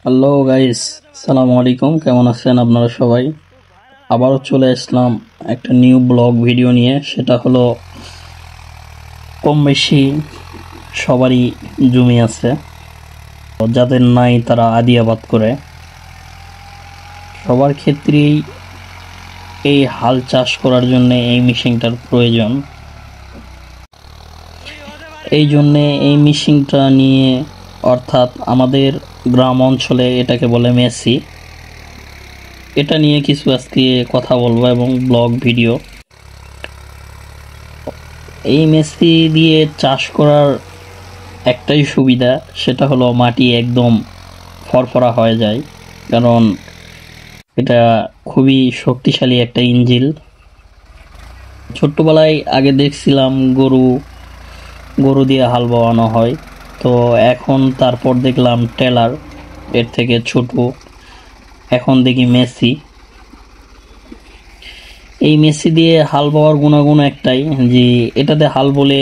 Hello guys, সালামু আলাইকুম। কেমন আছেন আপনারা সবাই? আবারও চলে আসলাম একটা নিউ ব্লগ ভিডিও নিয়ে। সেটা হলো কম বেশি সবারই জমি আছে, যাদের নাই তারা আদি আবাদ করে। সবার ক্ষেত্রেই এই হাল চাষ করার জন্য এই মেশিনটার প্রয়োজন। এই জন্যে এই মেশিনটা নিয়ে, অর্থাৎ আমাদের গ্রাম অঞ্চলে এটাকে বলে মেসি, এটা নিয়ে কিছু আজকে কথা বলবো এবং ব্লগ ভিডিও। এই মেসি দিয়ে চাষ করার একটাই সুবিধা, সেটা হলো মাটি একদম ফরফরা হয়ে যায়, কারণ এটা খুবই শক্তিশালী একটা ইঞ্জিন। ছোট্টবেলায় আগে দেখছিলাম গরু গরু দিয়ে হাল বাওয়ানো হয়, তো এখন তারপর দেখলাম টেলার, এর থেকে ছোট এখন দেখি মেসি। এই মেসি দিয়ে হাল বাওয়ার গুণাগুণ একটাই, যে এটাতে হাল বলে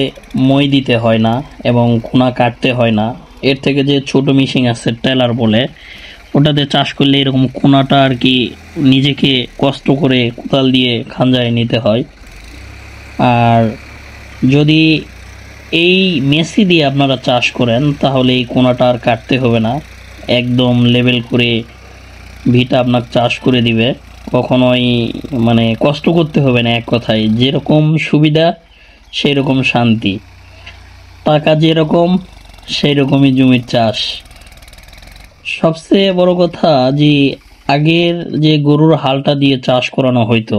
মই দিতে হয় না এবং খুনা কাটতে হয় না। এর থেকে যে ছোট মেশিন আছে টেলার বলে, ওটাতে চাষ করলে এরকম খুনাটা আর কি নিজেকে কষ্ট করে কোদাল দিয়ে খাঞ্জায় নিতে হয়। আর যদি এই মেসি দিয়ে আপনারা চাষ করেন তাহলে এই কোনাটা আর কাটতে হবে না, একদম লেভেল করে ভিটা আপনার চাষ করে দিবে। কখনোই মানে কষ্ট করতে হবে না, এক কথায় যেরকম সুবিধা সেই রকম শান্তি, টাকা যেরকম সেই রকমই জমির চাষ। সবচেয়ে বড় কথা যে আগের যে গরুর হালটা দিয়ে চাষ করানো হইতো,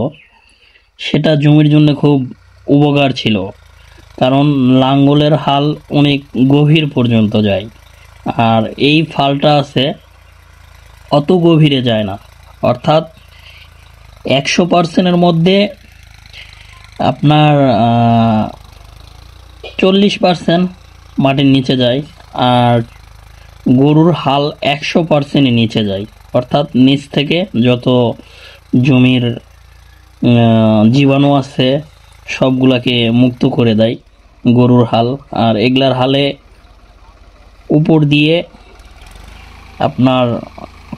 সেটা জমির জন্য খুব উপকার ছিল, কারণ লাঙ্গলের হাল অনেক গভীর পর্যন্ত যায়, আর এই ফালটা আছে অত গভীরে যায় না। অর্থাৎ 100%-এর মধ্যে আপনার 40% মাটির নিচে যায়, আর গরুর হাল 100%-ই নিচে যায়। অর্থাৎ নিচ থেকে যত জমির জীবাণু আছে সবগুলাকে মুক্ত করে দেয় গরুর হাল। আর এগুলার হালে উপর দিয়ে আপনার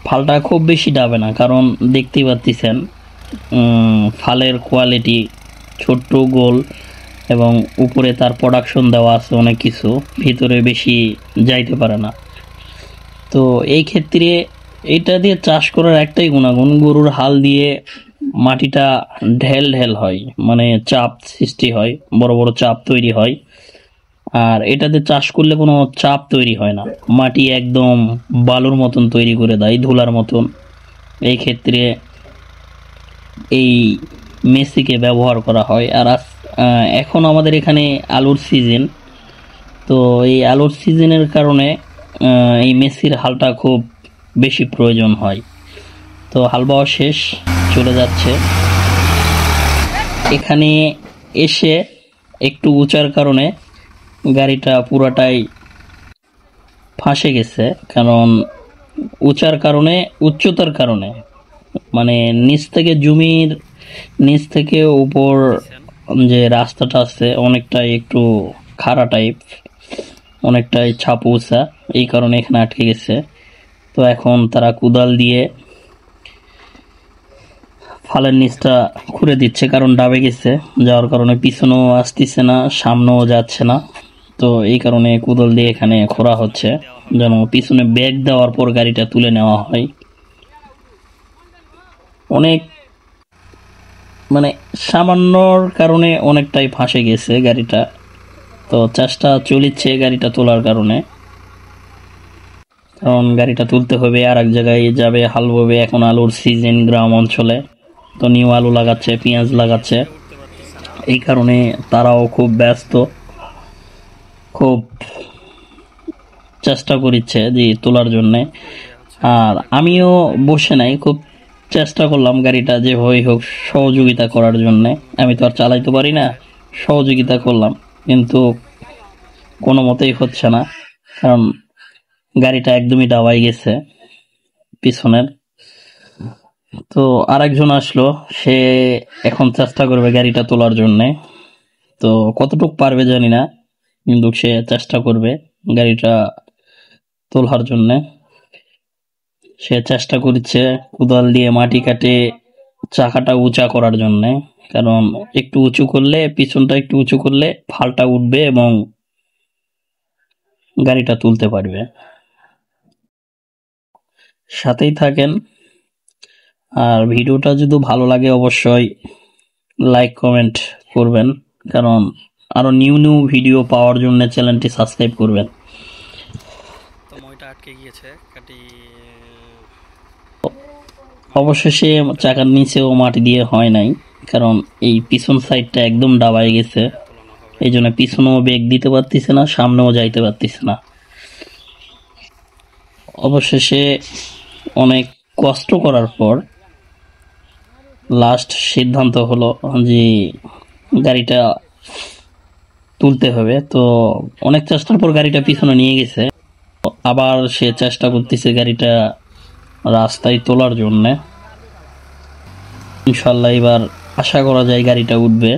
ফালটা খুব বেশি ডাবে না, কারণ দেখতেই পাচ্ছেন ফালের কোয়ালিটি ছোট্ট গোল, এবং উপরে তার প্রোডাকশন দেওয়া আছে অনেক কিছু, ভিতরে বেশি যাইতে পারে না। তো এই ক্ষেত্রে এটা দিয়ে চাষ করার একটাই গুণাগুণ, গরুর হাল দিয়ে মাটিটা ঢেল ঢেল হয়, মানে চাপ সৃষ্টি হয়, বড় বড় চাপ তৈরি হয়। আর এটাতে চাষ করলে কোনো চাপ তৈরি হয় না, মাটি একদম বালুর মতন তৈরি করে দেয়, ধুলার মতন। এই ক্ষেত্রে এই মেসিকে ব্যবহার করা হয়। আর এখন আমাদের এখানে আলুর সিজন, তো এই আলুর সিজনের কারণে এই মেসির হালটা খুব বেশি প্রয়োজন হয়। তো হাল বাওয়া শেষ, চলে যাচ্ছে। এখানে এসে একটু উঁচার কারণে গাড়িটা পুরাটাই ফাঁসে গেছে, কারণ উচ্চতার কারণে, মানে নিচ থেকে জমির নিচ থেকে উপর যে রাস্তাটা আছে অনেকটাই একটু খাড়া টাইপ, অনেকটাই ছাপ উঁচা, এই কারণে এখানে আটকে গেছে। তো এখন তারা কোদাল দিয়ে ফালের নিচটা খুঁড়ে দিচ্ছে, কারণ ডাবে গেছে, যাওয়ার কারণে পিছনেও আসতেছে না, সামনেও যাচ্ছে না। তো এই কারণে কোদাল দিয়ে এখানে খোঁড়া হচ্ছে, যেন পিছনে ব্যাগ দেওয়ার পর গাড়িটা তুলে নেওয়া হয়। অনেক মানে সামান্যর কারণে অনেকটাই ফাঁসে গেছে গাড়িটা, তো চেষ্টা চলিচ্ছে গাড়িটা তোলার কারণে, কারণ গাড়িটা তুলতে হবে, আর এক জায়গায় যাবে, হাল ববে। এখন আলুর সিজন গ্রাম অঞ্চলে, তো নিউ আলু লাগাচ্ছে, পেঁয়াজ লাগাচ্ছে, এই কারণে তারাও খুব ব্যস্ত, খুব চেষ্টা করিচ্ছে যে তোলার জন্যে। আর আমিও বসে নাই, খুব চেষ্টা করলাম গাড়িটা যেভাবেই হোক সহযোগিতা করার জন্যে। আমি তো আর চালাইতে পারি না, সহযোগিতা করলাম, কিন্তু কোনো মতেই হচ্ছে না, কারণ গাড়িটা একদমই ডাবাই গেছে পিছনের। তো আরেকজন আসলো, সে এখন চেষ্টা করবে গাড়িটা তোলার জন্যে। তো কতটুক পারবে জানি না, কিন্তু সে চেষ্টা করবে গাড়িটা তোলার জন্যে। সে চেষ্টা করছে কোদাল দিয়ে মাটি কাটে চাকাটা উঁচা করার জন্য, কারণ একটু উঁচু করলে, পিছনটা একটু উঁচু করলে ফালটা উঠবে এবং গাড়িটা তুলতে পারবে। সাথেই থাকেন, আর ভিডিওটা যদি ভালো লাগে অবশ্যই লাইক কমেন্ট করবেন, কারণ আরো নিউ নিউ ভিডিও পাওয়ার জন্য চ্যানেলটি সাবস্ক্রাইব করবেন। তো মইটা আটকে গিয়েছে কাটি। অবশেষে চাকার নিচেও মাটি দিয়ে হয় নাই, কারণ এই পিছন সাইডটা একদম ডাবায় গেছে, এই জন্য পিছনেও বেগ দিতে পারতেছে না, সামনেও যাইতে পারতেছে না। অবশেষে অনেক কষ্ট করার পর লাস্ট সিদ্ধান্ত হলো যে গাড়িটা তুলতে হবে। তো অনেক চেষ্টার পর গাড়িটা পিছনে নিয়ে গেছে, আবার সে চেষ্টা করতেছে গাড়িটা রাস্তায় তোলার জন্য। ইনশাল্লাহ এবার আশা করা যায় গাড়িটা উঠবে।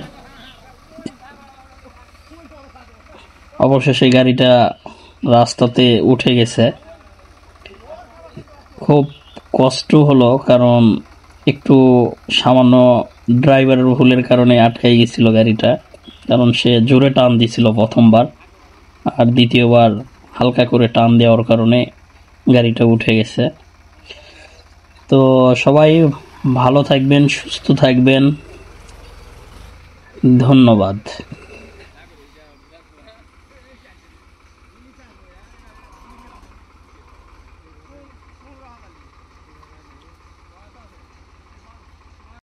অবশেষে গাড়িটা রাস্তাতে উঠে গেছে। খুব কষ্ট হলো, কারণ একটু সামান্য ড্রাইভারের ভুলের কারণে আটকাই গেছিল গাড়িটা, কারণ সে জোরে টান দিছিল প্রথমবার, আর দ্বিতীয়বার হালকা করে টান দেওয়ার কারণে গাড়িটা উঠে গেছে। তো সবাই ভালো থাকবেন, সুস্থ থাকবেন, ধন্যবাদ।